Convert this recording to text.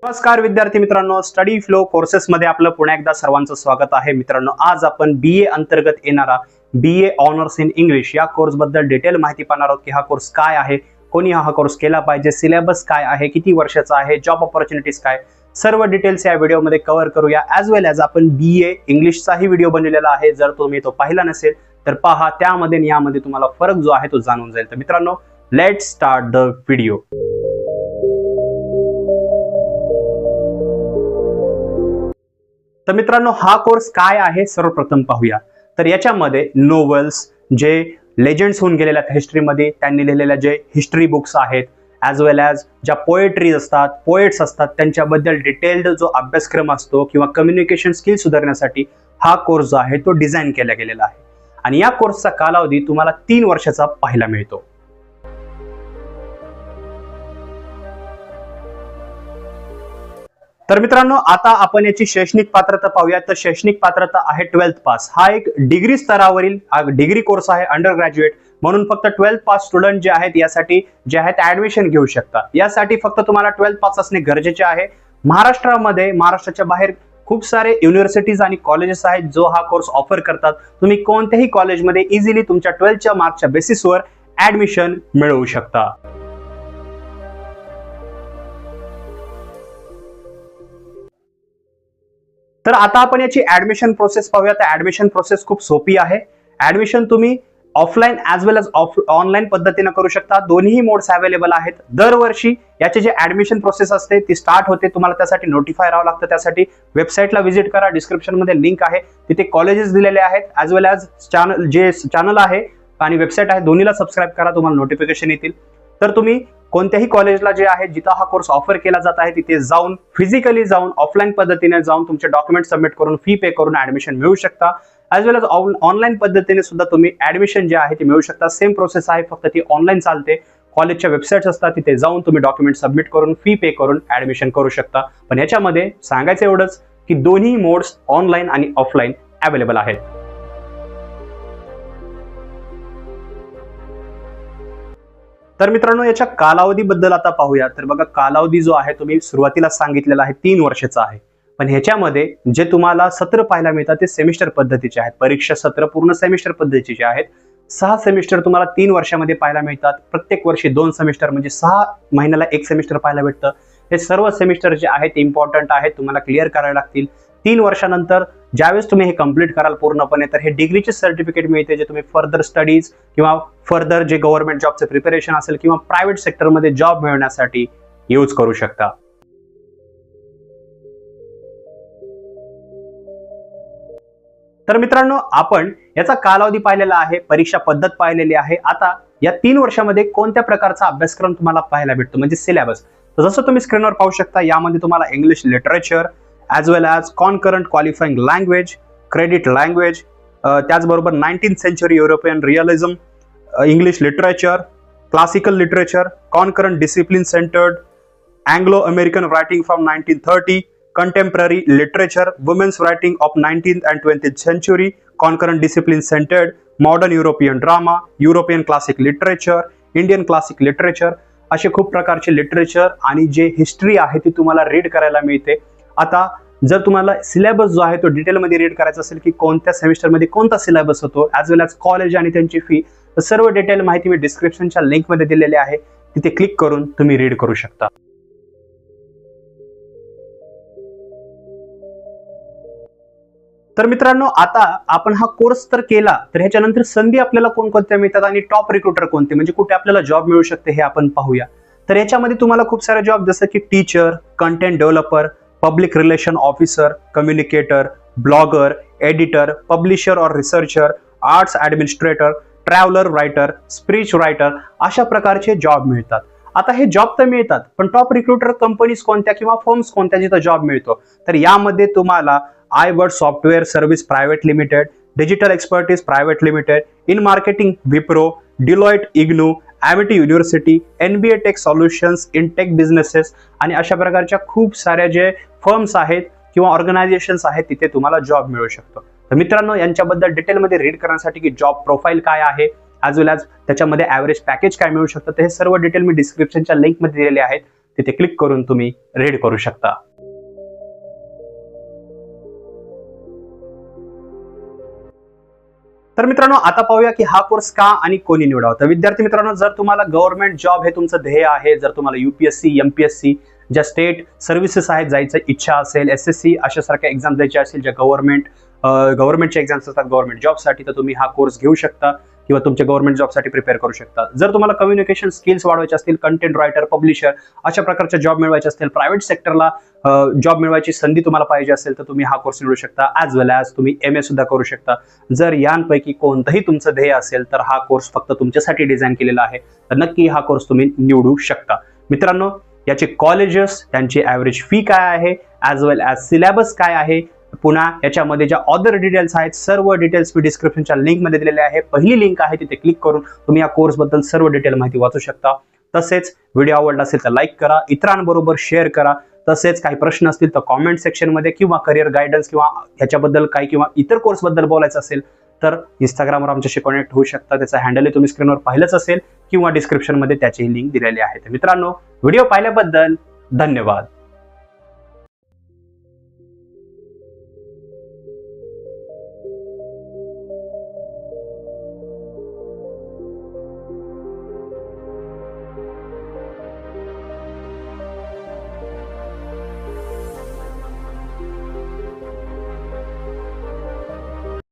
नमस्कार विद्यार्थी मित्रांनो, स्टडी फ्लो कोर्सेस मध्ये आपलं पुन्हा एकदा सर्वांचं स्वागत आहे. मित्रांनो, आज आपण BA अंतर्गत येणारा BA ऑनर्स इन इंग्लिश या कोर्स बद्दल डिटेल माहिती पाहणार आहोत की हा कोर्स काय आहे, कोणी हा कोर्स केला पाहिजे, सिलेबस काय आहे, किती वर्षाचा आहे, जॉब ऑपॉर्च्युनिटीज काय, सर्व डिटेल्स या व्हिडिओमध्ये कव्हर करूया. ॲज वेल ॲज आपण BA इंग्लिशचाही व्हिडिओ बनवलेला आहे. जर तुम्ही तो पाहिला नसेल तर पहा, त्यामध्ये आणि यामध्ये तुम्हाला फरक जो आहे तो जाणून जाईल. तर मित्रांनो, लेट्स स्टार्ट द व्हिडिओ. तर मित्रांनो, हा कोर्स काय आहे सर्वप्रथम पाहूया. तर याच्यामध्ये नोवेल्स, जे लेजंड्स होऊन गेलेल्या आहेत हिस्ट्रीमध्ये, त्यांनी लिहिलेल्या जे हिस्ट्री बुक्स आहेत, ॲज वेल ॲज ज्या पोएट्रीज असतात, पोएट्स असतात, त्यांच्याबद्दल डिटेल्ड जो अभ्यासक्रम असतो किंवा कम्युनिकेशन स्किल सुधारण्यासाठी हा कोर्स जो आहे तो डिझाईन केला गेलेला आहे. आणि या कोर्सचा कालावधी तुम्हाला 3 वर्षाचा पाहायला मिळतो. तर मित्रांनो, आता आपण याची शैक्षणिक पात्रता पाहूया. तर शैक्षणिक पात्रता आहे 12th पास. हा एक डिग्री स्तरावरील डिग्री कोर्स आहे, अंडर ग्रॅज्युएट म्हणून फक्त 12th पास स्टुडंट जे आहेत यासाठी जे आहेत ऍडमिशन घेऊ शकतात. यासाठी फक्त तुम्हाला 12th पास असणे गरजेचे आहे. महाराष्ट्रामध्ये, महाराष्ट्राच्या बाहेर खूप सारे युनिव्हर्सिटीज आणि कॉलेजेस आहेत जो हा कोर्स ऑफर करतात. तुम्ही कोणत्याही कॉलेजमध्ये इझिली तुमच्या 12th मार्कच्या बेसिसवर ऍडमिशन मिळवू शकता. तर आता आपण याची ऍडमिशन प्रोसेस पाहूया. तर ऍडमिशन प्रोसेस खूप सोपी आहे. ऍडमिशन तुम्ही offline as well as online पद्धतीने करू शकता. दोन्ही मोड्स अवेलेबल आहेत. दरवर्षी याचे जे ऍडमिशन प्रोसेस असते ती स्टार्ट होते. तुम्हाला त्यासाठी नोटिफाय राहावं लागतं. त्यासाठी वेबसाईटला व्हिजिट करा. डिस्क्रिप्शन मध्ये लिंक आहे, तिथे कॉलेजेस दिलेले आहेत, ॲज वेल ॲज चॅनल आहे आणि वेबसाईट आहे, दोन्हीला सबस्क्राईब करा, तुम्हाला नोटिफिकेशन येतील. तर तुम्ही कोणत्याही कॉलेजला जे आहे जिथं हा कोर्स ऑफर केला जात आहे तिथे जाऊन, फिजिकली जाऊन, ऑफलाईन पद्धतीने जाऊन तुमचे डॉक्युमेंट सबमिट करून, फी पे करून ऍडमिशन मिळू शकता. ॲज वेल ॲज ऑनलाईन पद्धतीने सुद्धा तुम्ही ऍडमिशन जे आहे ते मिळू शकता. सेम प्रोसेस आहे, फक्त ती ऑनलाईन चालते. कॉलेजच्या वेबसाईट्स असतात, तिथे जाऊन तुम्ही डॉक्युमेंट सबमिट करून, फी पे करून ऍडमिशन करू शकता. पण याच्यामध्ये सांगायचं एवढंच की दोन्ही मोड्स ऑनलाईन आणि ऑफलाईन अवेलेबल आहेत. तर मित्रांनो, याच्या कालावधीबद्दल आता पाहूया. तर बघा, कालावधी जो आहे तुम्ही सुरुवातीला सांगितलेला आहे 3 वर्षाचा आहे. पण ह्याच्यामध्ये जे तुम्हाला सत्र पाहायला मिळतात ते सेमिस्टर पद्धतीचे आहेत. परीक्षा सत्र पूर्ण सेमिस्टर पद्धतीचे आहेत. 6 सेमिस्टर तुम्हाला 3 वर्षामध्ये पाहायला मिळतात. प्रत्येक वर्षी 2 सेमिस्टर म्हणजे 6 महिन्याला 1 सेमिस्टर पाहायला भेटतं. हे सर्व सेमिस्टर जे आहेत इम्पॉर्टंट आहेत, तुम्हाला क्लिअर करायला लागतील. 3 वर्षानंतर ज्यावेळेस तुम्ही हे कंप्लीट कराल पूर्णपणे, तर हे डिग्रीचे सर्टिफिकेट मिळते, जे तुम्ही फर्दर स्टडीज किंवा फर्दर जे गव्हर्नमेंट जॉबचे प्रिपरेशन असेल किंवा प्रायव्हेट सेक्टरमध्ये जॉब मिळवण्यासाठी यूज करू शकता. तर मित्रांनो, आपण याचा कालावधी पाहिलेला आहे, परीक्षा पद्धत पाहिलेली आहे. आता या 3 वर्षामध्ये कोणत्या प्रकारचा अभ्यासक्रम तुम्हाला पाहायला भेटतो म्हणजे सिलेबस. तर जसं तुम्ही स्क्रीनवर पाहू शकता, यामध्ये तुम्हाला English literature, as well as concurrent qualifying language, credit language, त्याचबरोबर 19th century European realism, English literature, classical literature, concurrent discipline centred, Anglo American writing from 1930, contemporary literature, women's writing of 19th and 20th century, concurrent discipline centered, modern European drama, European classic literature, Indian classic literature, असे खूप प्रकारचे literature आणि जे history आहे ती तुम्हाला read करायला मिळते. आता जर तुम्हाला सिलेबस जो आहे तो डिटेलमध्ये रीड करायचा असेल की कोणत्या सेमिस्टरमध्ये कोणता सिलेबस होतो, ॲज वेल ॲज कॉलेज आणि त्यांची फी, सर्व डिटेल माहिती मी डिस्क्रिप्शनच्या लिंकमध्ये दिलेली आहे, तिथे क्लिक करून तुम्ही रीड करू शकता. तर मित्रांनो, आता आपण हा कोर्स तर केला, तर ह्याच्यानंतर संधी आपल्याला कोणकोणत्या मिळतात आणि टॉप रिक्रुटर कोणते, म्हणजे कुठे आपल्याला जॉब मिळू शकते हे आपण पाहूया. तर याच्यामध्ये तुम्हाला खूप सारे जॉब जसं की teacher, content developer, public relation officer, communicator, blogger, editor, publisher और researcher, arts administrator, traveller writer, speech writer, अशा प्रकारचे जॉब मिळतात. आता हे जॉब तर मिळतात, पण टॉप रिक्रुटर कंपनीज कोणत्या किंवा फर्म्स कोणत्या जिथं जॉब मिळतो, तर यामध्ये तुम्हाला iWorld software service private limited, digital expertise private limited, in marketing Wipro, Deloitte IGNOU, Amity University, NBA tech solutions, in tech businesses आणि अशा प्रकारच्या खूप साऱ्या जे फर्म्स आहेत किंवा ऑर्गनायझेशन्स आहेत तिथे तुम्हाला जॉब मिळू शकतो. तर मित्रांनो, यांच्याबद्दल डिटेलमध्ये रीड करण्यासाठी की जॉब प्रोफाईल काय आहे, ॲज वेल ॲज त्याच्यामध्ये ॲव्हरेज पॅकेज काय मिळू शकतं, ते हे सर्व डिटेल मी डिस्क्रिप्शनच्या लिंकमध्ये दिलेले आहेत. तिथे क्लिक करून तुम्ही रीड करू शकता. तर मित्रांनो, आता पाहूया की हा कोर्स का आणि कोणी निवडावा. तर विद्यार्थी मित्रांनो, जर तुम्हाला गव्हर्नमेंट जॉब हे तुमचं ध्येय आहे, जर तुम्हाला UPSC MPSC ज्या स्टेट सर्व्हिसेस आहेत जायची इच्छा असेल, SSC अशा सारख्या एक्झाम द्यायची असेल, ज्या गव्हर्नमेंटच्या एक्झाम्स असतात गव्हर्नमेंट जॉबसाठी, तर तुम्ही हा कोर्स घेऊ शकता किंवा तुमच्या गव्हर्नमेंट जॉबसाठी प्रिपेअर करू शकता. जर तुम्हाला कम्युनिकेशन स्किल्स वाढवायचे असतील, कंटेंट रायटर, पब्लिशर अशा प्रकारच्या जॉब मिळवायचे असतील, प्रायव्हेट सेक्टरला जॉब मिळवायची संधी तुम्हाला पाहिजे असेल, तर तुम्ही हा कोर्स निवडू शकता. ॲज वेल ॲज तुम्ही MA सुद्धा करू शकता. जर यांपैकी कोणतंही तुमचं ध्येय असेल तर हा कोर्स फक्त तुमच्यासाठी डिझाईन केलेला आहे, तर नक्की हा कोर्स तुम्ही निवडू शकता. मित्रांनो, याचे कॉलेजेस, त्यांची ॲव्हरेज फी काय आहे, ॲज वेल ॲज सिलेबस काय आहे, पुन्हा याच्यामध्ये ज्या अदर डिटेल्स आहेत, सर्व डिटेल्स मी डिस्क्रिप्शनच्या लिंकमध्ये दिलेले आहे. पहिली लिंक आहे, तिथे क्लिक करून तुम्ही या कोर्सबद्दल सर्व डिटेल माहिती वाचू शकता. तसेच व्हिडिओ आवडला असेल तर लाईक करा, इतरांबरोबर शेअर करा. तसेच काही प्रश्न असतील तर कॉमेंट सेक्शनमध्ये किंवा करिअर गायडन्स किंवा ह्याच्याबद्दल काही किंवा इतर कोर्सबद्दल बोलायचं असेल तर इंस्टाग्रामवर आमच्याशी कनेक्ट होऊ शकता. त्याचा हँडल तुम्ही स्क्रीनवर पाहिलंच असेल किंवा डिस्क्रिप्शनमध्ये त्याची लिंक दिलेली आहे. तर मित्रांनो, व्हिडिओ पाहिल्याबद्दल धन्यवाद.